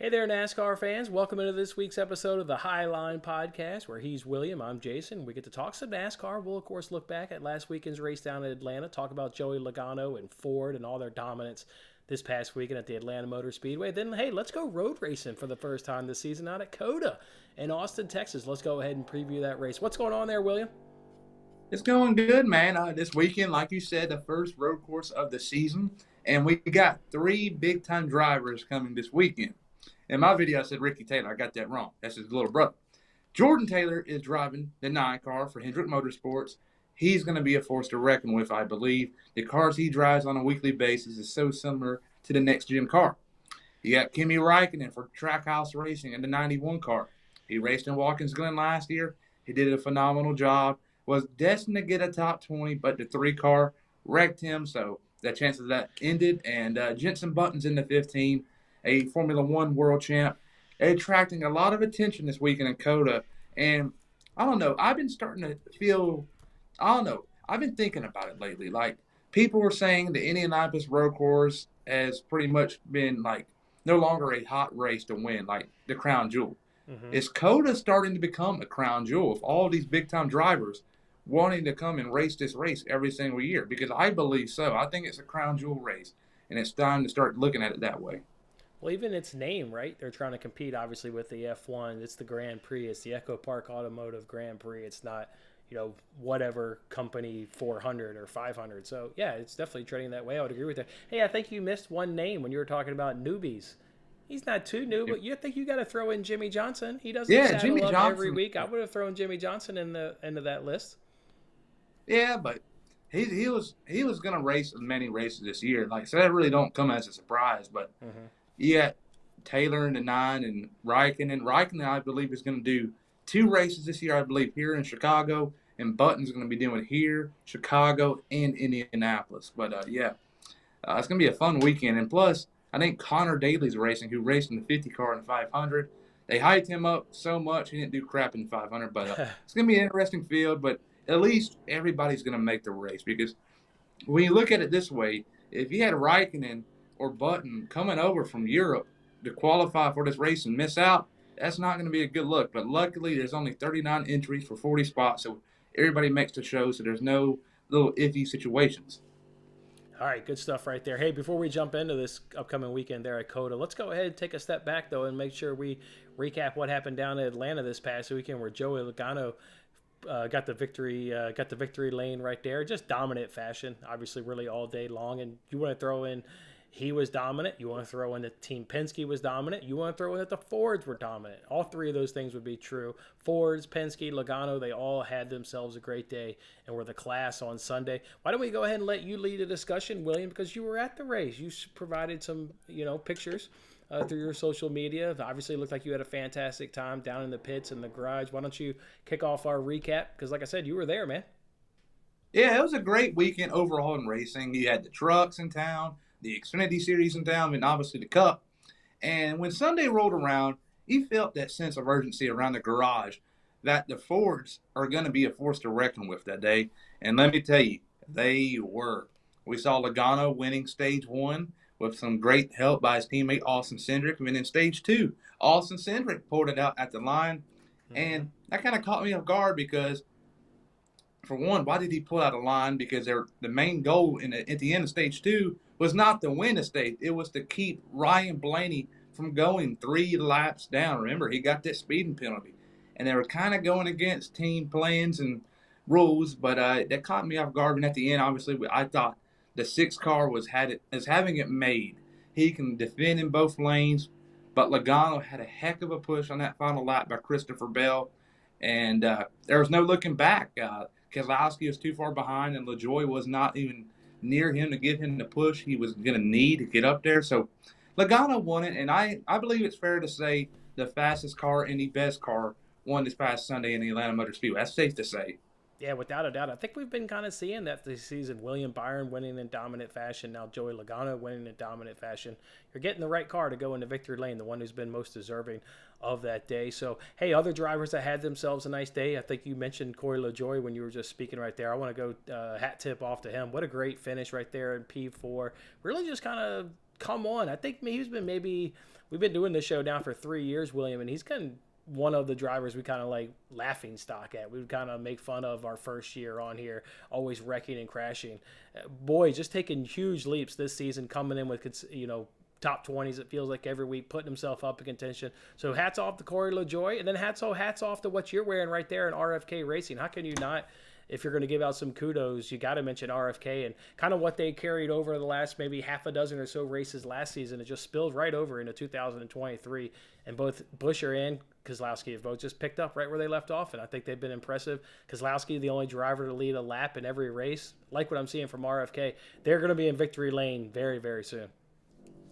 Hey there, NASCAR fans. Welcome into this week's episode of the Highline Podcast, where he's William, I'm Jason. We get to talk some NASCAR. We'll, of course, look back at last weekend's race down in Atlanta, talk about Joey Logano and Ford and all their dominance this past weekend at the Atlanta Motor Speedway. Then, hey, let's go road racing for the first time this season out at COTA in Austin, Texas. Let's go ahead and preview that race. What's going on there, William? It's going good, man. This weekend, like you said, the first road course of the season, and we got three big-time drivers coming this weekend. In my video, I said Ricky Taylor. I got that wrong. That's his little brother. Jordan Taylor is driving the 9 car for Hendrick Motorsports. He's going to be a force to reckon with, I believe. The cars he drives on a weekly basis is so similar to the next-gen car. You got Kimi Räikkönen for Trackhouse Racing in the 91 car. He raced in Watkins Glen last year. He did a phenomenal job. Was destined to get a top 20, but the 3 car wrecked him, so the chances of that ended. And Jenson Button's in the 15, a Formula One world champ, attracting a lot of attention this weekend in COTA. And I don't know, I've been starting to feel, I've been thinking about it lately. Like, people were saying the Indianapolis road course has pretty much been, like, no longer a hot race to win, like the crown jewel. Is COTA starting to become a crown jewel of all these big-time drivers wanting to come and race this race every single year? Because I believe so. I think it's a crown jewel race, and it's time to start looking at it that way. Well, even its name, right? They're trying to compete, obviously, with the F1. It's the Grand Prix. It's the EchoPark Automotive Grand Prix. It's not, whatever company 400 or 500. So, yeah, it's definitely trending that way. I would agree with that. Hey, I think you missed one name when you were talking about newbies. He's not too new, but you think you got to throw in Jimmy Johnson. He doesn't saddle up every week. I would have thrown Jimmy Johnson into that list. Yeah, but he was going to race many races this year. Like, so that really don't come as a surprise. But yeah, Taylor in the 9 and Räikkönen, I believe, is going to do 2 races this year, I believe, here in Chicago. And Button's going to be doing here, Chicago, and Indianapolis. But, it's going to be a fun weekend. And plus, I think Connor Daly's racing, who raced in the 50 car in the 500. They hyped him up so much, he didn't do crap in the 500. But it's going to be an interesting field. But at least everybody's going to make the race. Because when you look at it this way, if you had Räikkönen or Button coming over from Europe to qualify for this race and miss out, that's not going to be a good look. But luckily, there's only 39 entries for 40 spots, so everybody makes the show, so there's no little iffy situations. All right, good stuff right there. Hey, before we jump into this upcoming weekend there at COTA, let's go ahead and take a step back, though, and make sure we recap what happened down in Atlanta this past weekend, where Joey Logano got the victory lane right there. Just dominant fashion, obviously, really all day long. And you want to throw in he was dominant. You want to throw in that Team Penske was dominant. You want to throw in that the Fords were dominant. All 3 of those things would be true. Fords, Penske, Logano, they all had themselves a great day and were the class on Sunday. Why don't we go ahead and let you lead a discussion, William, because you were at the race. You provided some, pictures through your social media. Obviously, it looked like you had a fantastic time down in the pits and the garage. Why don't you kick off our recap? Because like I said, you were there, man. Yeah, it was a great weekend overall in racing. You had the trucks in town, the Xfinity Series in town, and obviously the Cup. And when Sunday rolled around, you felt that sense of urgency around the garage that the Fords are going to be a force to reckon with that day. And let me tell you, they were. We saw Logano winning stage 1 with some great help by his teammate Austin Cindric. And in stage 2, Austin Cindric pulled it out at the line. And that kind of caught me off guard because, for one, why did he pull out a line? Because the main goal at the end of stage 2 was not to win the stage. It was to keep Ryan Blaney from going 3 laps down. Remember, he got that speeding penalty. And they were kind of going against team plans and rules, but that caught me off guard. And at the end, obviously, I thought the 6 car was having it made. He can defend in both lanes, but Logano had a heck of a push on that final lap by Christopher Bell. And there was no looking back. Keselowski was too far behind, and LaJoie was not even near him to give him the push he was going to need to get up there. So Logano won it, and I believe it's fair to say the fastest car and the best car won this past Sunday in the Atlanta Motor Speedway. That's safe to say. Yeah, without a doubt. I think we've been kind of seeing that this season. William Byron winning in dominant fashion. Now Joey Logano winning in dominant fashion. You're getting the right car to go into victory lane, the one who's been most deserving of that day. So, hey, other drivers that had themselves a nice day. I think you mentioned Corey LaJoie when you were just speaking right there. I want to go hat tip off to him. What a great finish right there in P4. Really just kind of come on. I think we've been doing this show now for 3 years, William, and he's kind of one of the drivers we kind of like laughing stock at. We would kind of make fun of our first year on here, always wrecking and crashing. Boy, just taking huge leaps this season, coming in with, top 20s, it feels like every week, putting himself up in contention. So hats off to Corey LaJoie, and then hats off to what you're wearing right there in RFK Racing. How can you not? If you're going to give out some kudos, you got to mention RFK and kind of what they carried over the last maybe half a dozen or so races last season. It just spilled right over into 2023, and both Buscher and Keselowski have both just picked up right where they left off, and I think they've been impressive. Keselowski, the only driver to lead a lap in every race, like what I'm seeing from RFK. They're going to be in victory lane very, very soon.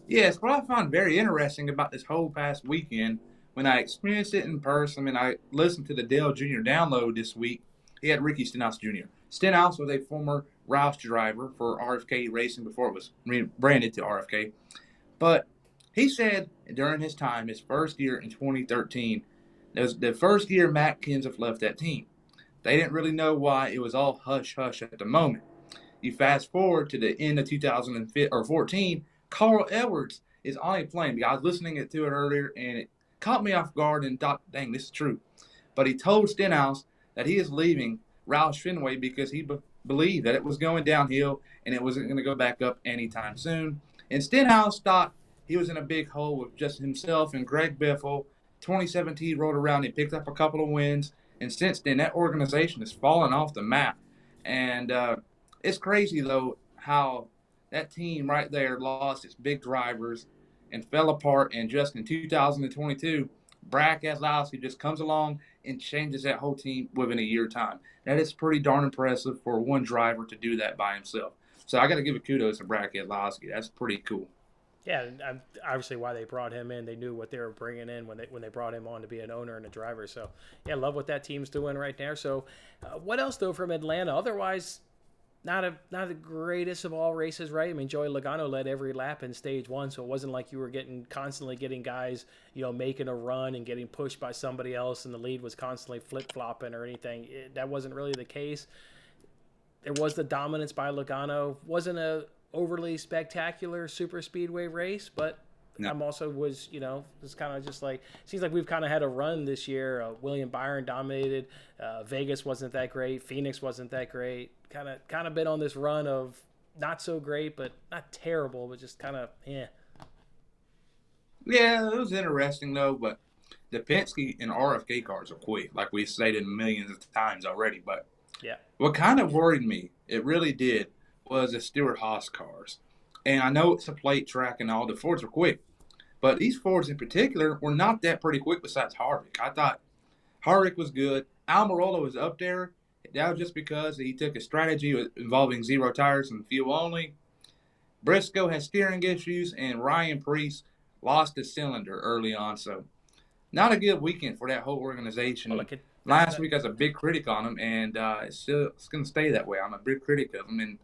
Yes, what I found very interesting about this whole past weekend, when I experienced it in person and I listened to the Dale Jr. download this week, he had Ricky Stenhouse Jr. Stenhouse was a former Roush driver for RFK Racing before it was rebranded to RFK. But he said during his time, his first year in 2013, it was the first year Matt Kenseth left that team. They didn't really know why. It was all hush-hush at the moment. You fast forward to the end of 2014, Carl Edwards is on a plane. I was listening to it earlier, and it caught me off guard and thought, dang, this is true. But he told Stenhouse that he is leaving Roush Fenway because he believed that it was going downhill and it wasn't going to go back up anytime soon. And Stenhouse thought he was in a big hole with just himself and Greg Biffle. 2017 rolled around, he picked up a couple of wins, and since then that organization has fallen off the map. And it's crazy, though, how that team right there lost its big drivers and fell apart. And just in 2022, Brad Keselowski just comes along and changes that whole team within a year time. That is pretty darn impressive for one driver to do that by himself. So I got to give a kudos to Brad Keselowski. That's pretty cool. Yeah, and obviously why they brought him in, they knew what they were bringing in when they brought him on to be an owner and a driver. So yeah, love what that team's doing right there. So what else though from Atlanta? Otherwise, not the greatest of all races, right? I mean, Joey Logano led every lap in stage one, so it wasn't like you were constantly getting guys, making a run and getting pushed by somebody else, and the lead was constantly flip-flopping or anything. That wasn't really the case. There was the dominance by Logano. Wasn't a overly spectacular super speedway race, but no. I'm also it's kind of just like, seems like we've kind of had a run this year. William Byron dominated. Vegas wasn't that great. Phoenix wasn't that great. Kind of been on this run of not so great, but not terrible, but just kind of, yeah. Yeah, it was interesting, though, but the Penske and RFK cars are quick, like we stated millions of times already. But yeah, what kind of worried me, it really did, was the Stewart-Haas cars. And I know it's a plate track and all, the Fords are quick. But these Fords in particular were not that pretty quick besides Harvick. I thought Harvick was good. Almirola was up there. That was just because he took a strategy involving 0 tires and fuel only. Briscoe has steering issues, and Ryan Preece lost his cylinder early on. So not a good weekend for that whole organization. Well, last week I was a big critic on them, and it's going to stay that way. I'm a big critic of them, and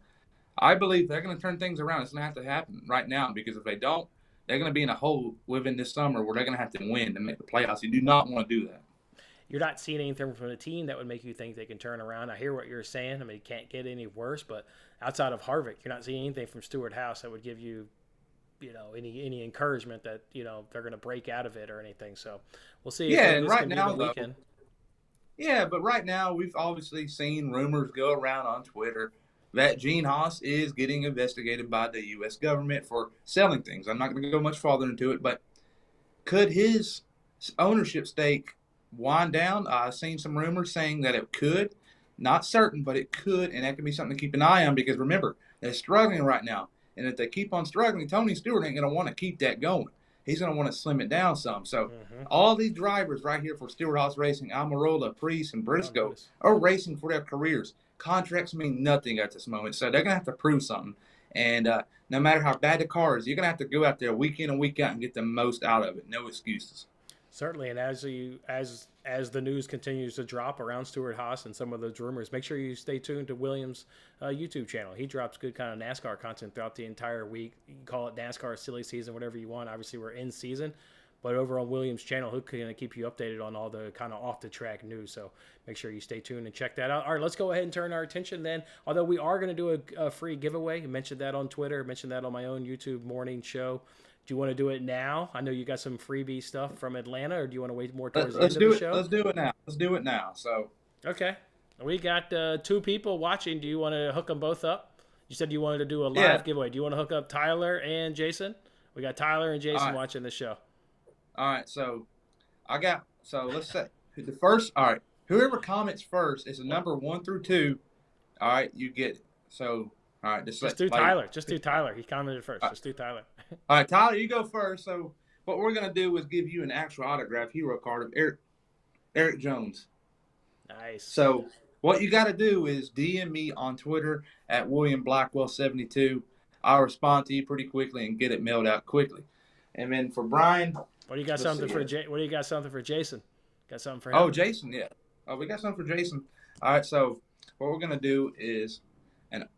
I believe they're going to turn things around. It's going to have to happen right now, because if they don't, they're going to be in a hole within this summer where they're going to have to win to make the playoffs. You do not want to do that. You're not seeing anything from the team that would make you think they can turn around. I hear what you're saying. I mean, it can't get any worse, but outside of Harvick, you're not seeing anything from Stewart-Haas that would give you, any encouragement that, they're going to break out of it or anything. So we'll see. Yeah, and right now, though, yeah, but right now we've obviously seen rumors go around on Twitter that Gene Haas is getting investigated by the U.S. government for selling things. I'm not going to go much farther into it, but could his ownership stake wind down? I've seen some rumors saying that it could. Not certain, but it could, and that could be something to keep an eye on, because remember, they're struggling right now. And if they keep on struggling, Tony Stewart ain't going to want to keep that going. He's going to want to slim it down some. So all these drivers right here for Stewart-Haas Racing, Almirola, Preece, and Briscoe, are racing for their careers. Contracts mean nothing at this moment, so they're going to have to prove something. And no matter how bad the car is, you're going to have to go out there week in and week out and get the most out of it. No excuses. Certainly, and as the news continues to drop around Stewart-Haas and some of those rumors, make sure you stay tuned to Williams' YouTube channel. He drops good kind of NASCAR content throughout the entire week. You can call it NASCAR silly season, whatever you want. Obviously, we're in season, But over on William's channel, he'll kind of keep you updated on all the kind of off-the-track news. So make sure you stay tuned and check that out. All right, let's go ahead and turn our attention then. Although we are going to do a free giveaway. I mentioned that on Twitter. I mentioned that on my own YouTube morning show. Do you want to do it now? I know you got some freebie stuff from Atlanta, or do you want to wait more towards the end of the show? Let's do it now. Let's do it now. So okay, we got 2 people watching. Do you want to hook them both up? You said you wanted to do a live giveaway. Do you want to hook up Tyler and Jason? We got Tyler and Jason watching the show. All right, so let's say the first. All right, whoever comments first is the number 1 through 2. All right, you get it. So all right, just do Tyler. Just do Tyler. He commented first. Just do Tyler. All right, Tyler, you go first. So what we're gonna do is give you an actual autograph hero card of Eric Jones. Nice. So what you got to do is DM me on Twitter at WilliamBlackwell72. I'll respond to you pretty quickly and get it mailed out quickly. And then for Brian. What do you got something for What do you got something for Jason? Got something for him? Oh, Jason, yeah. Oh, we got something for Jason. All right, so what we're gonna do is an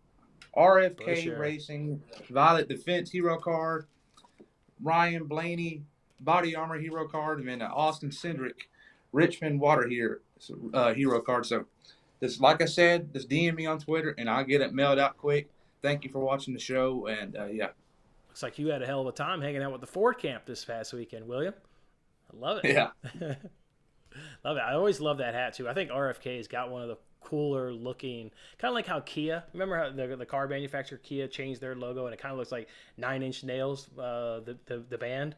RFK Racing Violet Defense Hero card, Ryan Blaney Body Armor Hero card, and then an Austin Cindric Richmond Water Hero card. So this, like I said, just DM me on Twitter and I'll get it mailed out quick. Thank you for watching the show, and yeah. Looks like you had a hell of a time hanging out with the Ford camp this past weekend, William. I love it. Yeah. Love it. I always love that hat, too. I think RFK's got one of the cooler looking, kind of like how Kia, remember how the car manufacturer Kia changed their logo and it kind of looks like 9-inch nails, the band?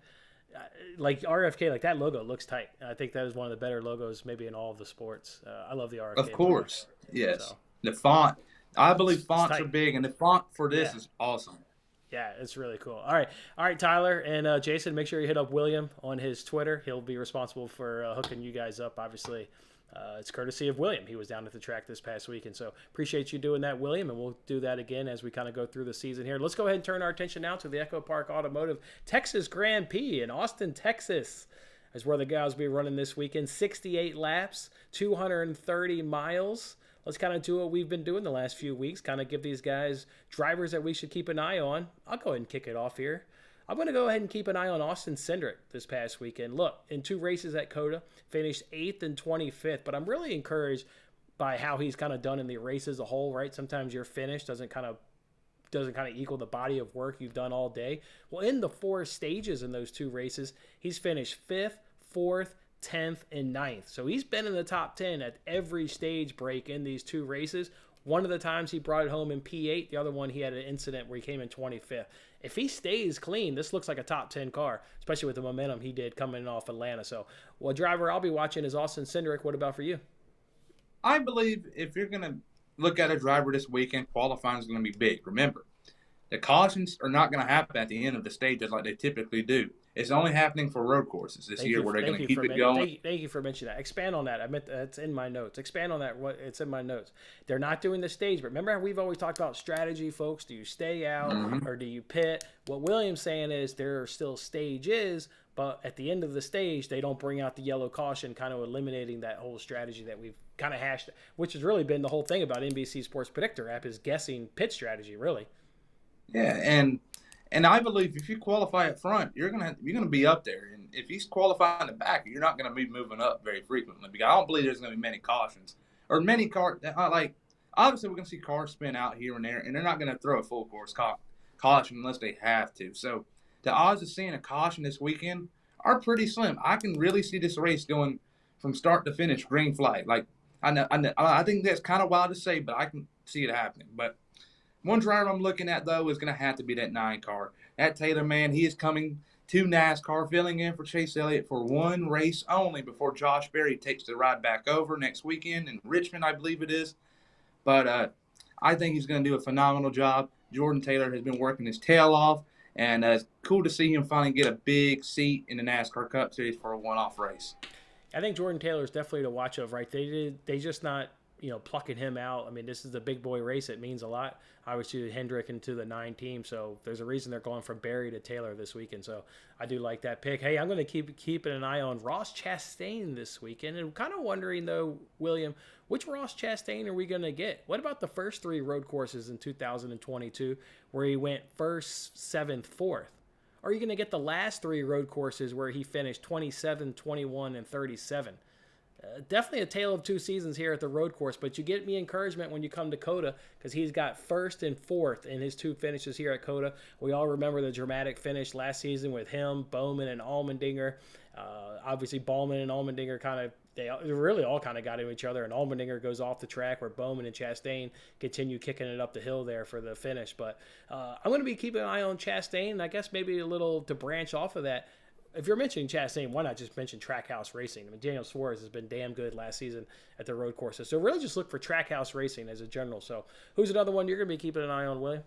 Like RFK, like that logo looks tight. I think that is one of the better logos maybe in all of the sports. I love the RFK. Of course. Logo. Yes. So. The font. I believe fonts are big, and the font for this is awesome. Yeah, it's really cool. All right, Tyler and Jason, make sure you hit up William on his Twitter. He'll be responsible for hooking you guys up. Obviously, it's courtesy of William. He was down at the track this past week, and so appreciate you doing that, William, and we'll do that again as we kind of go through the season here. Let's go ahead and turn our attention now to the EchoPark Automotive Texas Grand Prix in Austin, Texas. Is where the guys will be running this weekend. 68 laps, 230 miles. Let's kind of do what we've been doing the last few weeks, kind of give these guys drivers that we should keep an eye on. I'll go ahead and kick it off here. I'm going to go ahead and keep an eye on Austin Cindric this past weekend. Look, in 2 races at COTA, finished 8th and 25th, but I'm really encouraged by how he's kind of done in the race as a whole, right? Sometimes your finish doesn't kind of equal the body of work you've done all day. Well, in the 4 stages in those 2 races, he's finished 5th, 4th, 10th, and 9th. So he's been in the top 10 at every stage break in these 2 races. One of the times he brought it home in P8. The other one he had an incident where he came in 25th. If he stays clean, this looks like a top 10 car, especially with the momentum he did coming off Atlanta. So, well, driver I'll be watching is Austin Cindric. What about for you? I believe if you're going to look at a driver this weekend, qualifying is going to be big. Remember, the cautions are not going to happen at the end of the stages like they typically do. It's only happening for road courses this year where they're going to keep it going. Thank you for mentioning that. Expand on that. I meant that's in my notes. Expand on that. It's in my notes. They're not doing the stage, but remember how we've always talked about strategy, folks. Do you stay out or do you pit? What William's saying is there are still stages, but at the end of the stage, they don't bring out the yellow caution, kind of eliminating that whole strategy that we've kind of hashed, which has really been the whole thing about NBC Sports Predictor app is guessing pit strategy, really. Yeah, and I believe if you qualify up front, you're gonna be up there. And if he's qualifying in the back, you're not gonna be moving up very frequently because I don't believe there's gonna be many cautions or many cars. Like obviously we're gonna see cars spin out here and there, and they're not gonna throw a full course caution unless they have to. So the odds of seeing a caution this weekend are pretty slim. I can really see this race going from start to finish green flag. Like I think that's kind of wild to say, but I can see it happening. But one driver I'm looking at, though, is going to have to be that 9 car. That Taylor man, he is coming to NASCAR, filling in for Chase Elliott for 1 race only before Josh Berry takes the ride back over next weekend in Richmond, I believe it is. But I think he's going to do a phenomenal job. Jordan Taylor has been working his tail off, and it's cool to see him finally get a big seat in the NASCAR Cup Series for a one-off race. I think Jordan Taylor is definitely to watch of, right? They just not plucking him out. I mean, this is the big boy race. It means a lot, obviously, to Hendrick and to the 9 team. So there's a reason they're going from Berry to Taylor this weekend. So I do like that pick. Hey, I'm going to keep an eye on Ross Chastain this weekend. And kind of wondering, though, William, which Ross Chastain are we going to get? What about the first 3 road courses in 2022 where he went 1st, 7th, 4th? or are you going to get the last 3 road courses where he finished 27, 21, and 37? Definitely a tale of 2 seasons here at the road course, but you get me encouragement when you come to COTA because he's got 1st and 4th in his 2 finishes here at COTA. We all remember the dramatic finish last season with him, Bowman, and Allmendinger. Obviously, Bowman and Allmendinger they really all kind of got into each other, and Allmendinger goes off the track where Bowman and Chastain continue kicking it up the hill there for the finish. But I'm going to be keeping an eye on Chastain, and I guess maybe a little to branch off of that. If you're mentioning Chastain, why not just mention Trackhouse Racing? I mean, Daniel Suarez has been damn good last season at the road courses. So really just look for Trackhouse Racing as a general. So who's another one you're going to be keeping an eye on, William?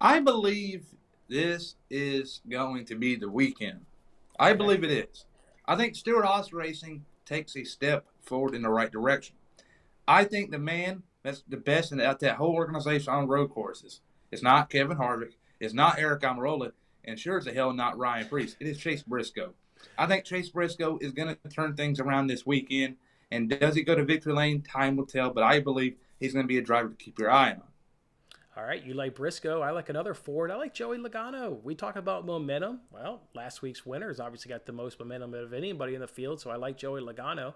I believe this is going to be the weekend. I believe it is. I think Stewart-Haas Racing takes a step forward in the right direction. I think the man that's the best at that whole organization on road courses is not Kevin Harvick, it's not Eric Almirola, and sure as the hell not Ryan Preece. It is Chase Briscoe. I think Chase Briscoe is going to turn things around this weekend. And does he go to victory lane? Time will tell. But I believe he's going to be a driver to keep your eye on. All right, you like Briscoe. I like another Ford. I like Joey Logano. We talk about momentum. Well, last week's winners obviously got the most momentum of anybody in the field, so I like Joey Logano.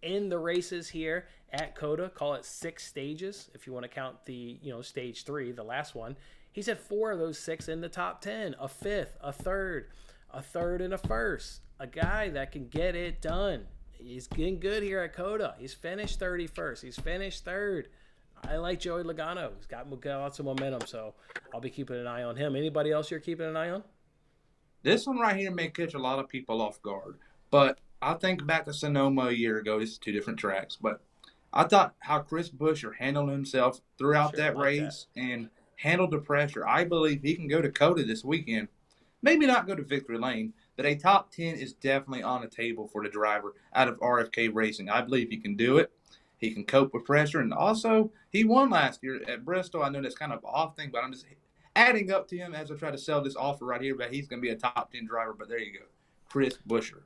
In the races here at COTA, call it 6 stages if you want to count the stage 3, the last one. He's had 4 of those 6 in the top 10, a 5th, a 3rd, and a 1st. A guy that can get it done. He's getting good here at COTA. He's finished 31st. He's finished 3rd. I like Joey Logano. He's got lots of momentum, so I'll be keeping an eye on him. Anybody else you're keeping an eye on? This one right here may catch a lot of people off guard, but I think back to Sonoma a year ago. This is 2 different tracks, but I thought how Chris Buescher handled himself throughout that race and handled the pressure. I believe he can go to COTA this weekend. Maybe not go to victory lane, but a top 10 is definitely on the table for the driver out of RFK Racing. I believe he can do it. He can cope with pressure. And also, he won last year at Bristol. I know that's kind of an off thing, but I'm just adding up to him as I try to sell this offer right here. But he's going to be a top 10 driver. But there you go. Chris Buescher.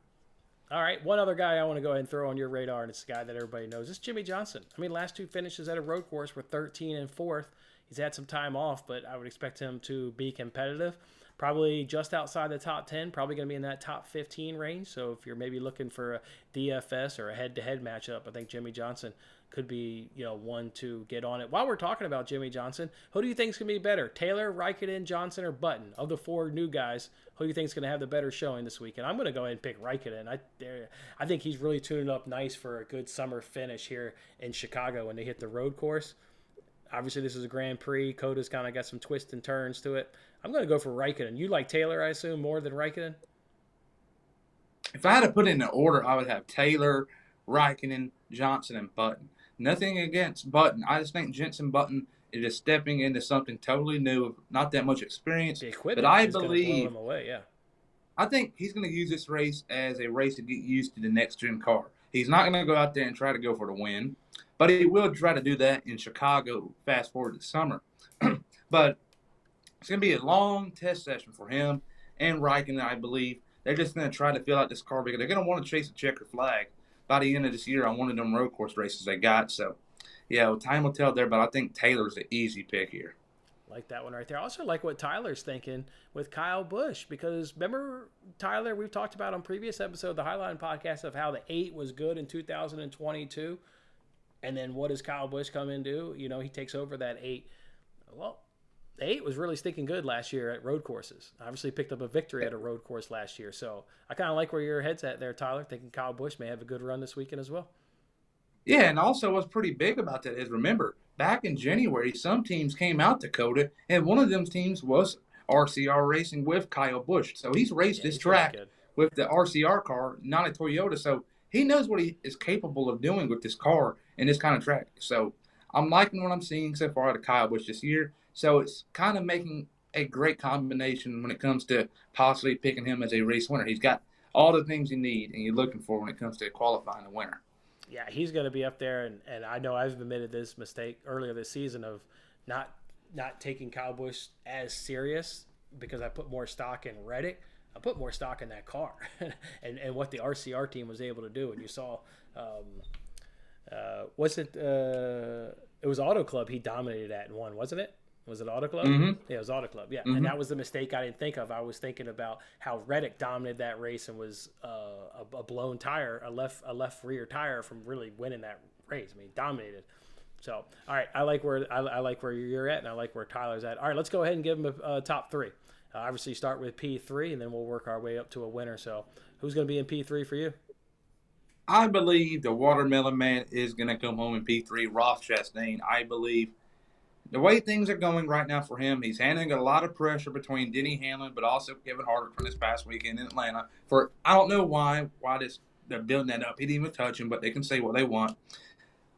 All right, one other guy I want to go ahead and throw on your radar, and it's a guy that everybody knows. It's Jimmie Johnson. I mean, last 2 finishes at a road course were 13 and 4th. He's had some time off, but I would expect him to be competitive. Probably just outside the top 10, probably going to be in that top 15 range. So if you're maybe looking for a DFS or a head-to-head matchup, I think Jimmie Johnson could be, one to get on it. While we're talking about Jimmie Johnson, who do you think is going to be better, Taylor, Raikkonen, Johnson, or Button? Of the 4 new guys, who do you think is going to have the better showing this weekend? I'm going to go ahead and pick Raikkonen. I think he's really tuning up nice for a good summer finish here in Chicago when they hit the road course. Obviously, this is a Grand Prix. COTA's kind of got some twists and turns to it. I'm going to go for Raikkonen. You like Taylor, I assume, more than Raikkonen? If I had to put it in an order, I would have Taylor, Raikkonen, Johnson, and Button. Nothing against Button. I just think Jenson Button is just stepping into something totally new, not that much experience. The equipment but I is going to blow him away, yeah. I think he's going to use this race as a race to get used to the next-gen car. He's not going to go out there and try to go for the win, but he will try to do that in Chicago fast forward to summer. But it's going to be a long test session for him and Raikkonen, I believe. They're just going to try to fill out this car because they're going to want to chase a checker flag by the end of this year on one of them road course races they got. So, yeah, well, time will tell there, but I think Taylor's the easy pick here. Like that one right there. I also like what Tyler's thinking with Kyle Busch because remember, Tyler, we've talked about on previous episode, the Highline podcast, of how the 8 was good in 2022. And then what does Kyle Busch come in and do? He takes over that 8. Well, the 8 was really stinking good last year at road courses. Obviously picked up a victory at a road course last year. So I kind of like where your head's at there, Tyler, thinking Kyle Busch may have a good run this weekend as well. Yeah, and also what's pretty big about that is, remember, back in January, some teams came out to COTA, and one of them teams was RCR Racing with Kyle Busch. So he's raced this track with the RCR car, not a Toyota. So he knows what he is capable of doing with this car and this kind of track. So I'm liking what I'm seeing so far out of Kyle Busch this year. So it's kind of making a great combination when it comes to possibly picking him as a race winner. He's got all the things you need and you're looking for when it comes to qualifying a winner. Yeah, he's going to be up there, and I know I've admitted this mistake earlier this season of not taking Kyle Busch as serious because I put more stock in Reddick. I put more stock in that car and what the RCR team was able to do. And you saw, it was Auto Club he dominated at and won, wasn't it? Was it Auto Club? Mm-hmm. Yeah, it was Auto Club. Yeah, and Mm-hmm. that was the mistake I didn't think of. I was thinking about how Reddick dominated that race and was a blown tire, a left rear tire from really winning that race. I mean, dominated. So, all right, I like where you're at, and I like where Tyler's at. All right, let's go ahead and give him a top three. Obviously, start with P3, and then we'll work our way up to a winner. So, who's going to be in P3 for you? I believe the Watermelon Man is going to come home in P3. Ross Chastain, I believe the way things are going right now for him, he's handling a lot of pressure between Denny Hamlin, but also Kevin Harvick from this past weekend in Atlanta. For I don't know why they're building that up. He didn't even touch him, but they can say what they want.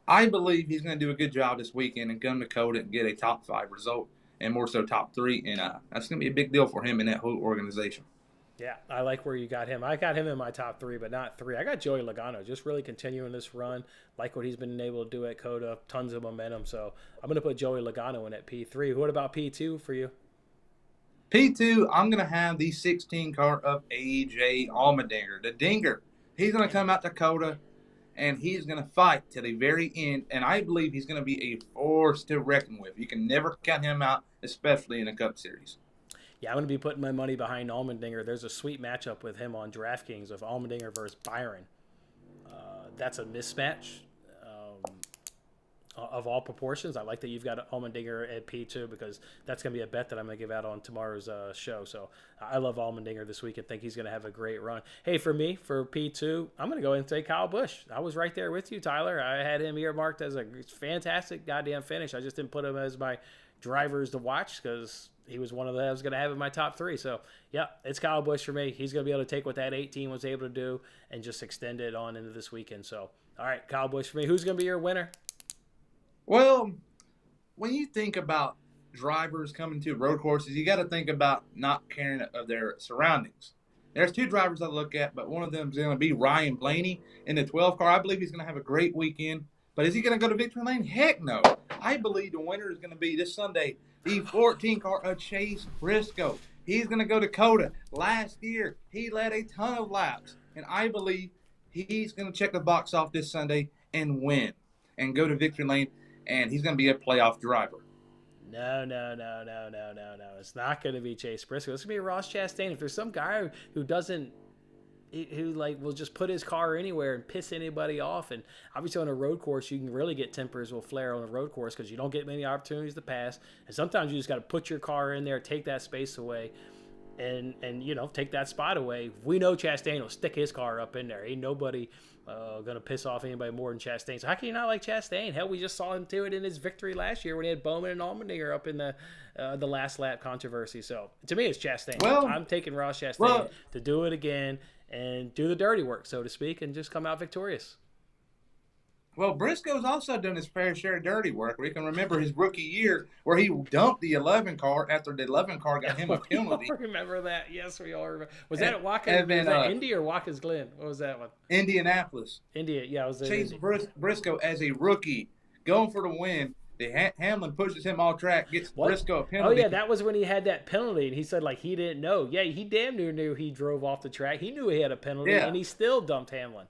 I believe he's going to do a good job this weekend and come to Coda and get a top 5 result, and more so top 3. And that's going to be a big deal for him and that whole organization. Yeah, I like where you got him. I got him in my top 3, but not 3. I got Joey Logano, just really continuing this run, like what he's been able to do at Coda, tons of momentum. So I'm going to put Joey Logano in at P3. What about P2 for you? P2, I'm going to have the 16 car of AJ Allmendinger, the Dinger. He's going to come out to Coda, and he's going to fight to the very end. And I believe he's going to be a force to reckon with. You can never count him out, especially in a Cup Series. Yeah, I'm going to be putting my money behind Allmendinger. There's a sweet matchup with him on DraftKings of Allmendinger versus Byron. That's a mismatch of all proportions. I like that you've got Allmendinger at P2 because that's going to be a bet that I'm going to give out on tomorrow's show. So I love Allmendinger this week and think he's going to have a great run. Hey, for me, for P2, I'm going to go ahead and say Kyle Busch. I was right there with you, Tyler. I had him earmarked as a fantastic goddamn finish. I just didn't put him as my drivers to watch because he was one of the I was going to have in my top 3. So, yeah, it's Kyle Busch for me. He's going to be able to take what that 18 was able to do and just extend it on into this weekend. So, all right, Kyle Busch for me. Who's going to be your winner? Well, when you think about drivers coming to road courses, you got to think about not caring of their surroundings. There's 2 drivers I look at, but one of them is going to be Ryan Blaney in the 12 car. I believe he's going to have a great weekend. But is he going to go to victory lane? Heck no. I believe the winner is going to be this Sunday, the 14 car of Chase Briscoe. He's going to go to Coda. Last year, he led a ton of laps. And I believe he's going to check the box off this Sunday and win and go to victory lane. And he's going to be a playoff driver. No. It's not going to be Chase Briscoe. It's going to be Ross Chastain. If there's some guy who doesn't, who like will just put his car anywhere and piss anybody off, and obviously on a road course you can really get tempers will flare on a road course because you don't get many opportunities to pass, and sometimes you just got to put your car in there, take that space away, and take that spot away. We know Chastain will stick his car up in there. Ain't nobody gonna piss off anybody more than Chastain. So how can you not like Chastain? Hell, we just saw him do it in his victory last year when he had Bowman and Allmendinger up in the last lap controversy. So to me, it's Chastain. Well, I'm taking Ross Chastain to do it again and do the dirty work, so to speak, and just come out victorious. Well, Briscoe's also done his fair share of dirty work. We can remember his rookie year where he dumped the 11 car after the 11 car got him a penalty. We all remember that. Yes, we all remember. Was that at Watkins? Was that Indy or Watkins Glen? What was that one? Indianapolis. India, yeah. It was Chase Briscoe as a rookie going for the win. Hamlin pushes him all track, gets Briscoe a penalty. Oh, yeah, that was when he had that penalty, and he said, like, he didn't know. Yeah, he damn near knew he drove off the track. He knew he had a penalty, and he still dumped Hamlin.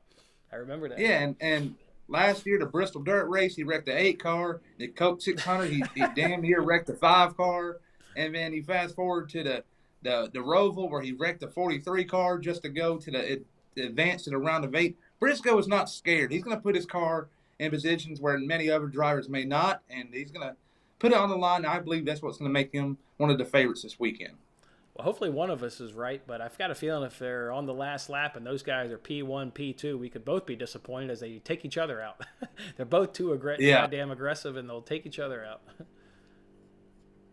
I remember that. Yeah, and last year, the Bristol Dirt Race, he wrecked the 8 car. The Coke 600, he damn near wrecked the 5 car. And then he fast forward to the Roval where he wrecked the 43 car just to go to the advance to the round of 8. Briscoe is not scared. He's going to put his car in positions where many other drivers may not, and he's going to put it on the line. I believe that's what's going to make him one of the favorites this weekend. Well, hopefully one of us is right, but I've got a feeling if they're on the last lap and those guys are P1, P2, we could both be disappointed as they take each other out. They're both too goddamn aggressive, and they'll take each other out.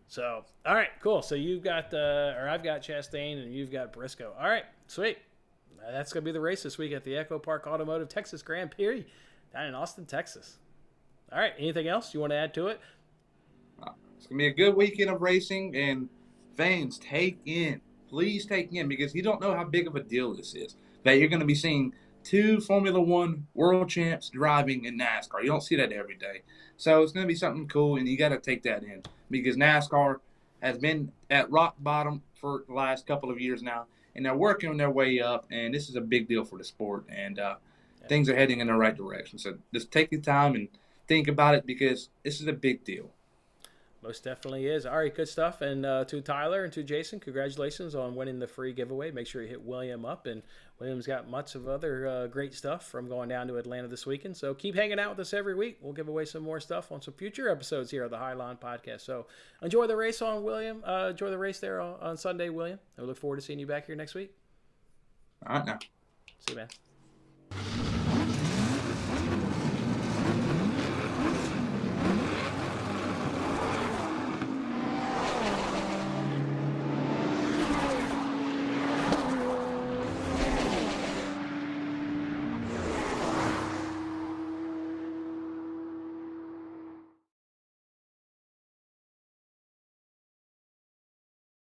So, all right, cool. So you've got, I've got Chastain, and you've got Briscoe. All right, sweet. That's going to be the race this week at the EchoPark Automotive Texas Grand Prix down in Austin, Texas. All right, anything else you want to add to it? It's going to be a good weekend of racing, and fans, please take in, because you don't know how big of a deal this is, that you're going to be seeing 2 Formula One world champs driving in NASCAR. You don't see that every day. So it's going to be something cool, and you got to take that in, because NASCAR has been at rock bottom for the last couple of years now, and they're working their way up, and this is a big deal for the sport, and things are heading in the right direction. So just take your time and think about it, because this is a big deal. Most definitely is. All right, good stuff. And to Tyler and to Jason, congratulations on winning the free giveaway. Make sure you hit William up. And William's got much of other great stuff from going down to Atlanta this weekend. So keep hanging out with us every week. We'll give away some more stuff on some future episodes here of the Highline Podcast. So enjoy the race on William. Enjoy the race there on Sunday, William. I look forward to seeing you back here next week. All right, now. See you, man.